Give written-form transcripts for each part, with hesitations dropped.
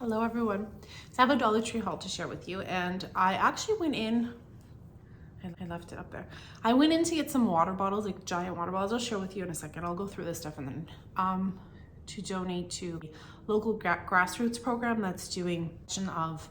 Hello everyone. So I have a Dollar Tree haul to share with you, and I actually went in, and I left it up there. I went in to get some water bottles, like giant water bottles. I'll share with you in a second. I'll go through this stuff, and then to donate to a local grassroots program that's doing of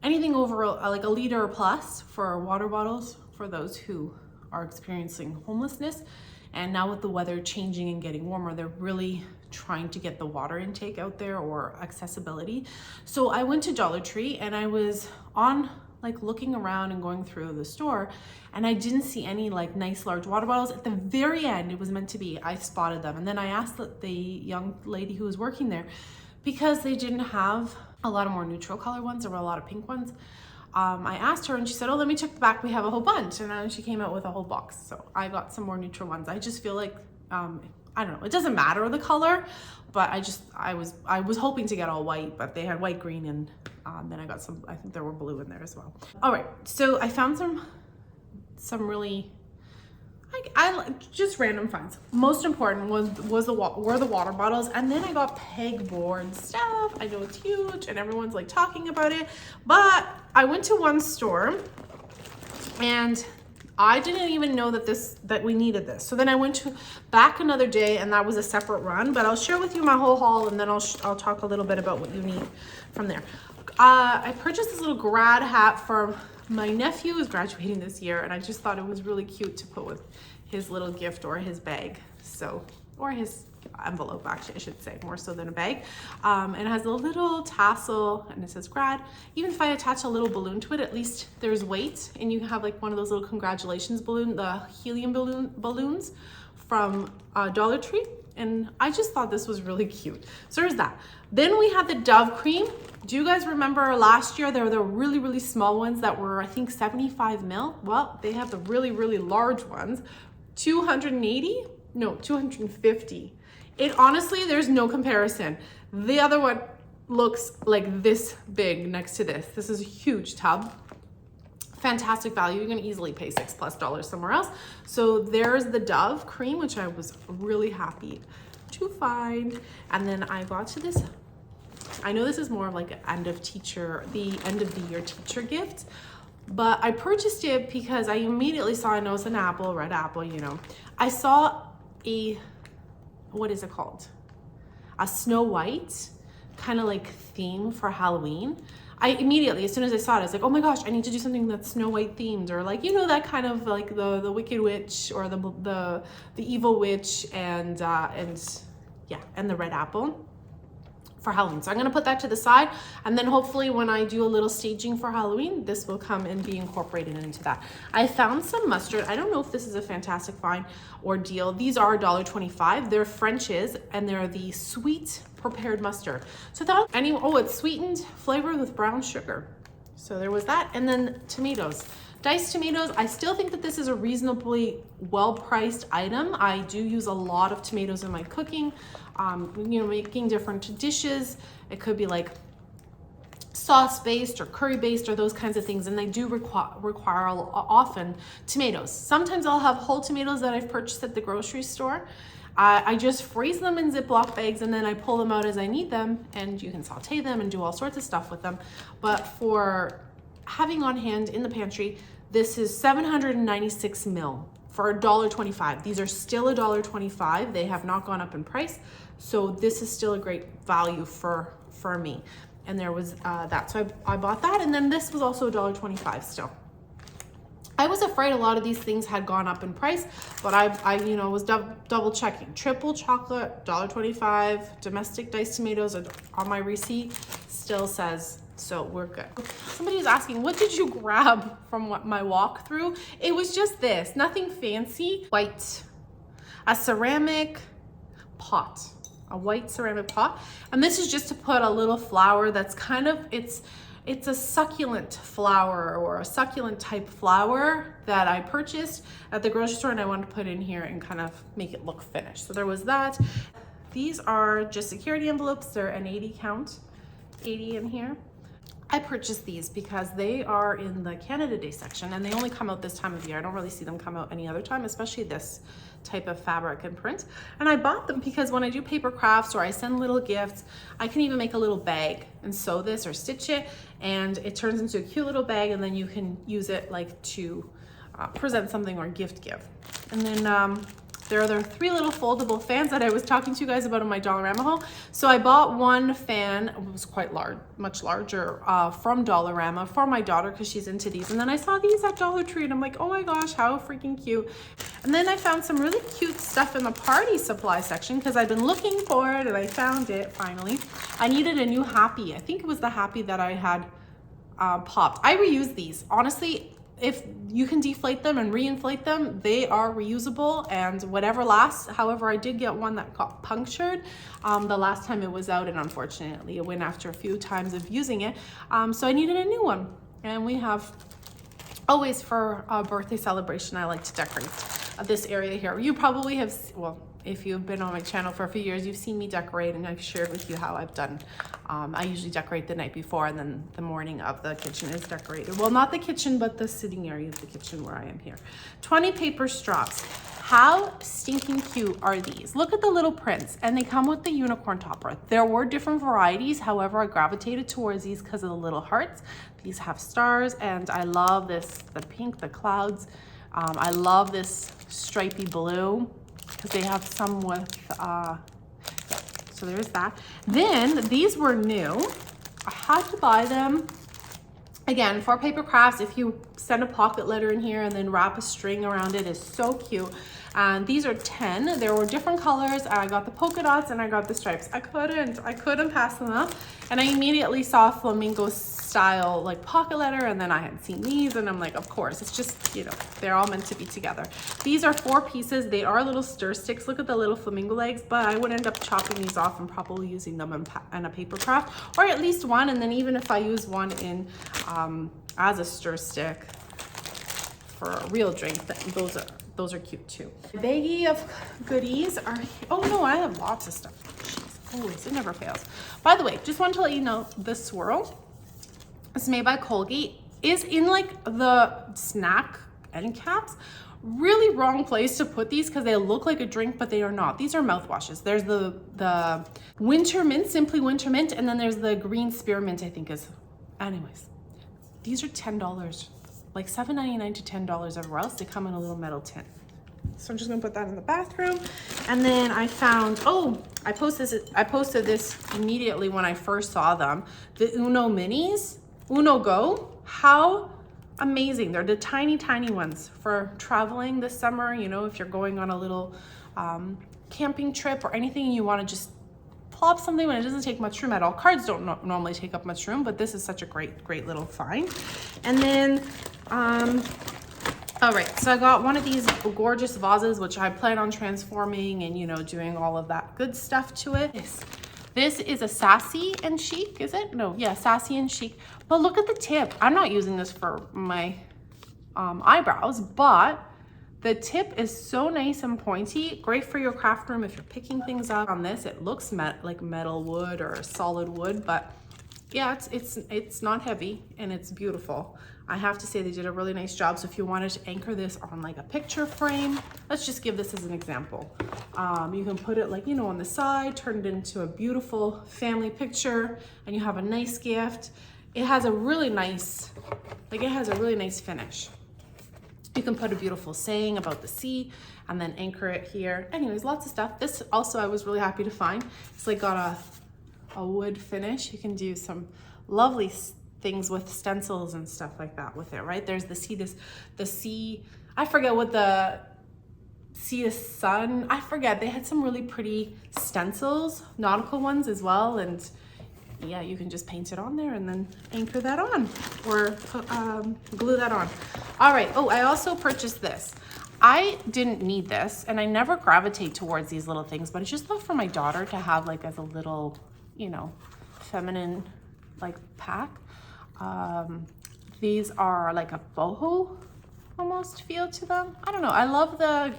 anything over like a liter or plus for water bottles for those who are experiencing homelessness. And now with the weather changing and getting warmer, they're really trying to get the water intake out there or accessibility. So I went to Dollar Tree and I was on like looking around and going through the store, and I didn't see any like nice large water bottles. At the very end, it was meant to be, I spotted them. And then I asked the young lady who was working there, because they didn't have a lot of more neutral color ones, there were a lot of pink ones. I asked her and she said, oh, let me check the back, we have a whole bunch. And then she came out with a whole box. So I got some more neutral ones. I just feel like, I don't know, it doesn't matter the color, but I was hoping to get all white, but they had white, green, and then I got some, I think there were blue in there as well. All right, so I found some really, I just random finds. Most important were the water bottles, and then I got Pegboard stuff. I know it's huge and everyone's like talking about it, but I went to one store and I didn't even know that we needed this. So then I went back another day, and that was a separate run, but I'll share with you my whole haul, and then I'll talk a little bit about what you need from there. I purchased this little grad hat for my nephew, who's graduating this year, and I just thought it was really cute to put with his little gift or his bag. So, or his envelope, actually, I should say, more so than a bag. And it has a little tassel and it says grad. Even if I attach a little balloon to it, at least there's weight, and you have like one of those little congratulations balloon, the helium balloons from Dollar Tree. And I just thought this was really cute. So there's that. Then we had the Dove cream. Do you guys remember last year there were the really, really small ones that were, I think, 75 mil? Well, they have the really, really large ones, 280? No, 250. It honestly, there's no comparison. The other one looks like this big next to this. This is a huge tub. Fantastic value. You're gonna easily pay $6+ somewhere else. So there's the Dove cream, which I was really happy to find. And then I got to this, I know this is more of like an the end of the year teacher gift, but I purchased it because I immediately saw, I know it's an apple, red apple, you know. I saw what is it called? A Snow White kind of like theme for Halloween. I immediately, as soon as I saw it, I was like, oh my gosh, I need to do something that's Snow White themed, or like, you know, that kind of like the Wicked Witch or the Evil Witch and the red apple for Halloween. So I'm gonna put that to the side, and then hopefully when I do a little staging for Halloween, this will come and be incorporated into that. I found some mustard. I don't know if this is a fantastic find or deal. These are $1.25. They're French's, and they're the sweet prepared mustard. So that it's sweetened, flavored with brown sugar. So there was that, and then tomatoes. Diced tomatoes. I still think that this is a reasonably well-priced item. I do use a lot of tomatoes in my cooking, you know, making different dishes. It could be like sauce-based or curry-based or those kinds of things, and they do require often tomatoes. Sometimes I'll have whole tomatoes that I've purchased at the grocery store. I just freeze them in Ziploc bags, and then I pull them out as I need them, and you can saute them and do all sorts of stuff with them. But for having on hand in the pantry, this is 796 mil for $1.25. These are still $1.25. They have not gone up in price, so this is still a great value for me. And there was that, so I bought that, and then this was also $1.25 still. I was afraid a lot of these things had gone up in price, but I you know, was double checking. Triple chocolate, $1.25. Domestic diced tomatoes on my receipt still says, so we're good. Somebody was asking, what did you grab from my walkthrough? It was just this, nothing fancy. White, a ceramic pot, a white ceramic pot. And this is just to put a little flower that's kind of, it's a succulent flower, or a succulent type flower that I purchased at the grocery store, and I wanted to put in here and kind of make it look finished. So there was that. These are just security envelopes. They're an 80 count, 80 in here. I purchased these because they are in the Canada Day section and they only come out this time of year. I don't really see them come out any other time, especially this type of fabric and print. And I bought them because when I do paper crafts or I send little gifts, I can even make a little bag and sew this or stitch it, and it turns into a cute little bag, and then you can use it like to present something or gift give. And then there are the 3 little foldable fans that I was talking to you guys about in my Dollarama haul. So I bought one fan, it was quite large, much larger, from Dollarama for my daughter because she's into these. And then I saw these at Dollar Tree and I'm like, oh my gosh, how freaking cute. And then I found some really cute stuff in the party supply section because I've been looking for it and I found it finally. I needed a new Happy. I think it was the Happy that I had popped. I reuse these. Honestly, if you can deflate them and reinflate them, they are reusable and whatever lasts. However, I did get one that got punctured the last time it was out, and unfortunately it went after a few times of using it. So I needed a new one. And we have, always for a birthday celebration, I like to decorate this area here. You probably have, well, if you've been on my channel for a few years, you've seen me decorate, and I've shared with you how I've done. I usually decorate the night before, and then the morning of the kitchen is decorated. Well, not the kitchen, but the sitting area of the kitchen where I am here. 20 paper straws. How stinking cute are these? Look at the little prints, and they come with the unicorn topper. There were different varieties. However, I gravitated towards these because of the little hearts. These have stars, and I love this, the pink, the clouds. I love this stripy blue, because they have some with, yeah, so there's that. Then these were new. I had to buy them, again, for paper crafts. If you send a pocket letter in here and then wrap a string around it, it's so cute. And these are 10. There were different colors. I got the polka dots and I got the stripes. I couldn't pass them up. And I immediately saw flamingo style like pocket letter, and then I had seen these and I'm like, of course, it's just, you know, they're all meant to be together. These are 4 pieces. They are little stir sticks. Look at the little flamingo legs, but I would end up chopping these off and probably using them in a paper craft, or at least one. And then even if I use one in as a stir stick for a real drink, those are cute too. Baggie of goodies are, oh no, I have lots of stuff. Jeez, always, it never fails. By the way, just wanted to let you know, the swirl, it's made by Colgate, is in like the snack end caps. Really wrong place to put these because they look like a drink, but they are not. These are mouthwashes. There's the winter mint, simply winter mint, and then there's the green spearmint, I think is, anyways. These are $10, like $7.99 to $10 everywhere else. They come in a little metal tin. So I'm just gonna put that in the bathroom. And then I found, oh, I posted this immediately when I first saw them. The Uno Minis, Uno Go. How amazing. They're the tiny, tiny ones for traveling this summer. You know, if you're going on a little camping trip or anything, you wanna just plop something when it doesn't take much room at all. Cards don't normally take up much room, but this is such a great little find. And then, all right, so I got one of these gorgeous vases, which I plan on transforming and, you know, doing all of that good stuff to it. This is a Sassy and Chic, is it? No, yeah, Sassy and Chic. But look at the tip. I'm not using this for my eyebrows, but the tip is so nice and pointy. Great for your craft room if you're picking things up. On this, it looks like metal wood or solid wood, but yeah, it's not heavy and it's beautiful. I have to say they did a really nice job. So if you wanted to anchor this on like a picture frame, let's just give this as an example. You can put it like, you know, on the side, turn it into a beautiful family picture, and you have a nice gift. It has a really nice, finish. You can put a beautiful saying about the sea and then anchor it here. Anyways, lots of stuff. This also I was really happy to find. It's like got a wood finish. You can do some lovely things with stencils and stuff like that with it, right? There's the sea, I forget what the sea to sun, I forget. They had some really pretty stencils, nautical ones as well. And yeah, you can just paint it on there and then anchor that on or glue that on. All right, oh, I also purchased this. I didn't need this and I never gravitate towards these little things, but it's just love for my daughter to have like as a little, you know, feminine like pack. These are like a boho almost feel to them. I don't know. I love the,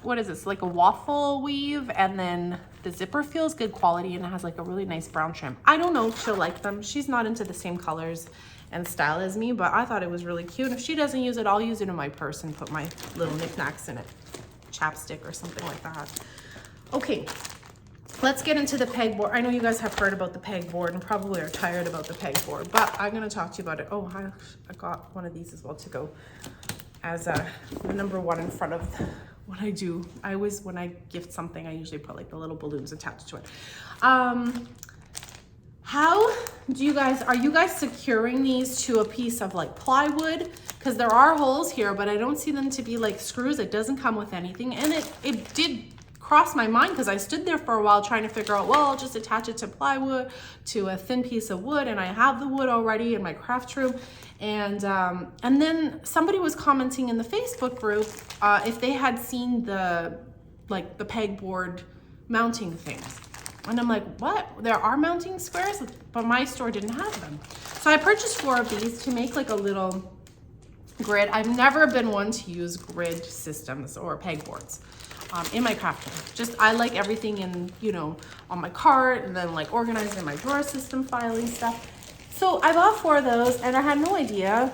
what is this? Like a waffle weave and then the zipper feels good quality and it has like a really nice brown trim. I don't know if she'll like them. She's not into the same colors and style as me, but I thought it was really cute. If she doesn't use it, I'll use it in my purse and put my little knickknacks in it. Chapstick or something like that. Okay, let's get into the pegboard. I know you guys have heard about the pegboard and probably are tired about the pegboard, but I'm gonna talk to you about it. Oh, I got one of these as well to go as the number one in front of what I do. I always, when I gift something, I usually put like the little balloons attached to it. How do you guys, are you guys securing these to a piece of like plywood? Because there are holes here, but I don't see them to be like screws. It doesn't come with anything. And it did cross my mind because I stood there for a while trying to figure out, well, I'll just attach it to plywood, to a thin piece of wood, and I have the wood already in my craft room. And then somebody was commenting in the Facebook group if they had seen the pegboard mounting things. And I'm like, what? There are mounting squares, but my store didn't have them. So I purchased 4 of these to make like a little grid. I've never been one to use grid systems or pegboards in my craft room. Just, I like everything in, you know, on my cart and then like organized in my drawer system, filing stuff. So I bought 4 of those and I had no idea.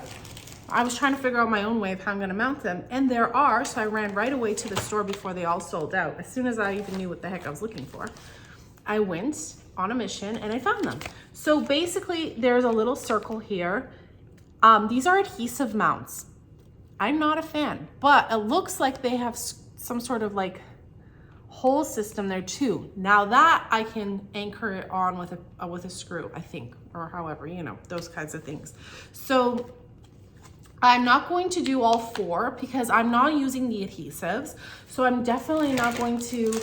I was trying to figure out my own way of how I'm gonna mount them. And there are, so I ran right away to the store before they all sold out. As soon as I even knew what the heck I was looking for, I went on a mission and I found them. So basically there's a little circle here. These are adhesive mounts. I'm not a fan, but it looks like they have some sort of like hole system there too. Now that I can anchor it on with a screw, I think, or however, you know, those kinds of things. So I'm not going to do all 4 because I'm not using the adhesives. So I'm definitely not going to,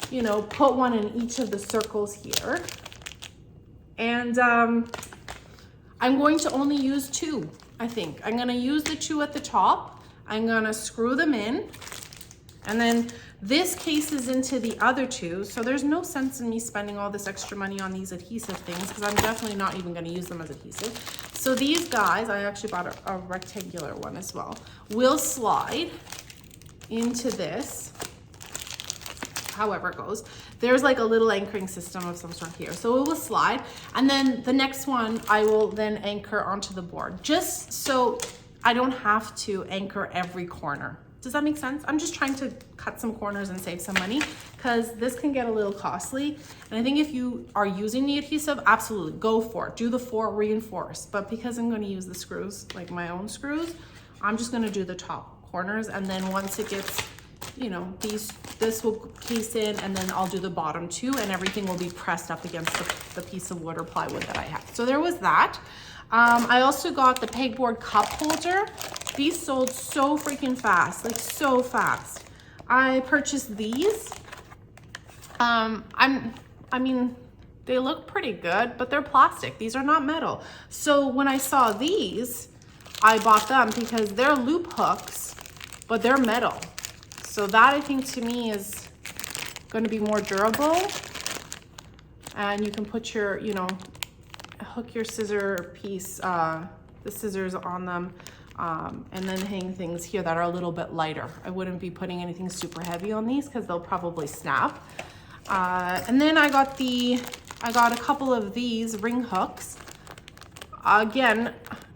you know, put one in each of the circles here. And I'm going to only use 2, I think. I'm gonna use the 2 at the top. I'm gonna screw them in. And then this cases into the other 2. So there's no sense in me spending all this extra money on these adhesive things because I'm definitely not even gonna use them as adhesive. So these guys, I actually bought a rectangular one as well, will slide into this, however it goes. There's like a little anchoring system of some sort here. So it will slide. And then the next one, I will then anchor onto the board, just so I don't have to anchor every corner. Does that make sense? I'm just trying to cut some corners and save some money because this can get a little costly. And I think if you are using the adhesive, absolutely go for it. Do the 4 reinforced. But because I'm going to use the screws, like my own screws, I'm just going to do the top corners. And then once it gets, you know, this will case in, and then I'll do the bottom 2 and everything will be pressed up against the piece of wood or plywood that I have. So there was that. I also got the pegboard cup holder. These sold so freaking fast, like so fast. I purchased these. I mean, they look pretty good, but they're plastic. These are not metal. So when I saw these, I bought them because they're loop hooks, but they're metal. So that I think to me is going to be more durable. And you can put your, you know, hook your scissor piece, the scissors on them, and then hang things here that are a little bit lighter. I wouldn't be putting anything super heavy on these because they'll probably snap. And then I got a couple of these ring hooks. Again,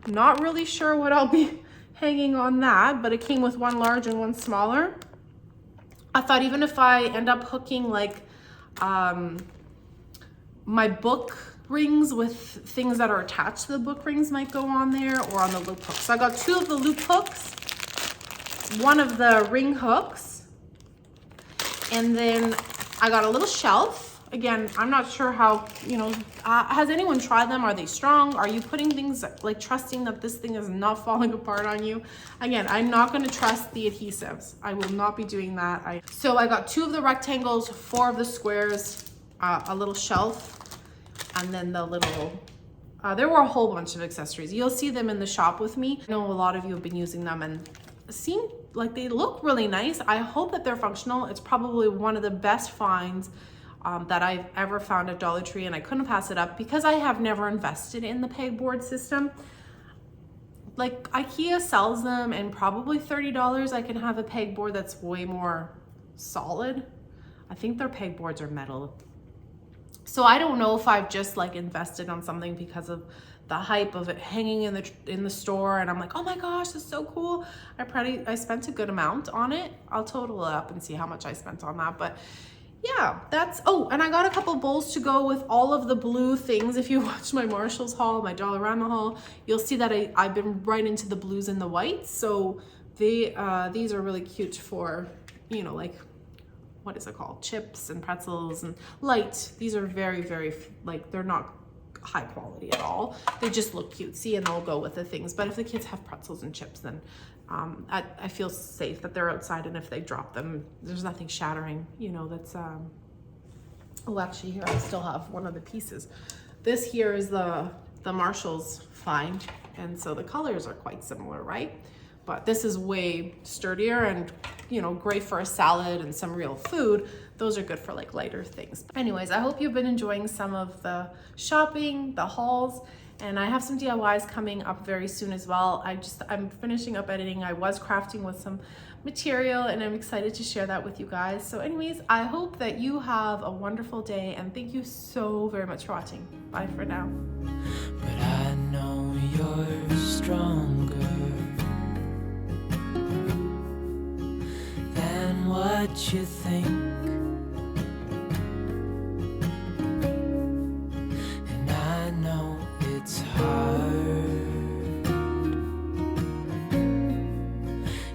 not really sure what I'll be hanging on that, but it came with one large and one smaller. I thought even if I end up hooking like my book rings with things that are attached to the book rings might go on there, or on the loop hooks. So I got 2 of the loop hooks, 1 of the ring hooks, and then I got a little shelf. Again, I'm not sure how, you know, has anyone tried them? Are they strong? Are you putting things, like trusting that this thing is not falling apart on you? Again, I'm not gonna trust the adhesives. I will not be doing that. So I got 2 of the rectangles, 4 of the squares, a little shelf, and then the little, there were a whole bunch of accessories. You'll see them in the shop with me. I know a lot of you have been using them and seem like they look really nice. I hope that they're functional. It's probably one of the best finds that I've ever found at Dollar Tree, and I couldn't pass it up because I have never invested in the pegboard system. Like IKEA sells them, and probably $30 I can have a pegboard that's way more solid. I I think their pegboards are metal. So I don't know if I've just like invested on something because of the hype of it hanging in the store, and I'm like, oh my gosh, this is so cool. I spent a good amount on it. I'll total it up and see how much I spent on that. But yeah, that's, oh, and I got a couple bowls to go with all of the blue things. If you watch my Marshall's haul, my Dollarama haul, you'll see that I've been right into the blues and the whites. So these are really cute for, you know, like, what is it called? Chips and pretzels and light. These are very, very, like, they're not high quality at all. They just look cutesy and they'll go with the things. But if the kids have pretzels and chips, then I feel safe that they're outside, and if they drop them, there's nothing shattering, you know, that's, oh, actually here, I still have one of the pieces. This here is the Marshall's find, and so the colors are quite similar, right? But this is way sturdier and, you know, great for a salad and some real food. Those are good for like lighter things. Anyways, I hope you've been enjoying some of the shopping, the hauls, and I have some DIYs coming up very soon as well. I'm finishing up editing. I was crafting with some material, and I'm excited to share that with you guys. So anyways, I hope that you have a wonderful day, and thank you so very much for watching. Bye for now. But I know you're stronger than what you think, and I know it's hard.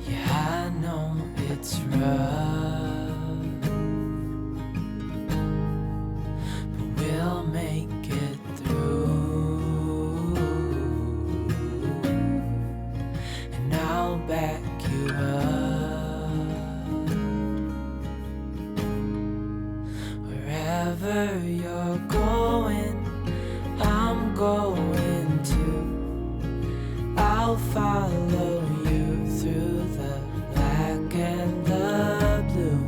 Yeah, I know it's rough, but we'll make it through, and I'll back you up. Wherever you're going, I'm going to. I'll follow you through the black and the blue.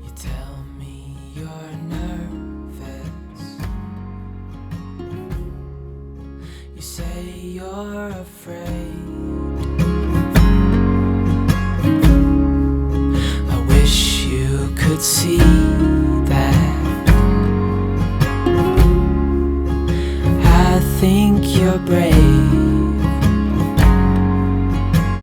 You tell me you're nervous, you say you're afraid. I wish you could see that I think you're brave.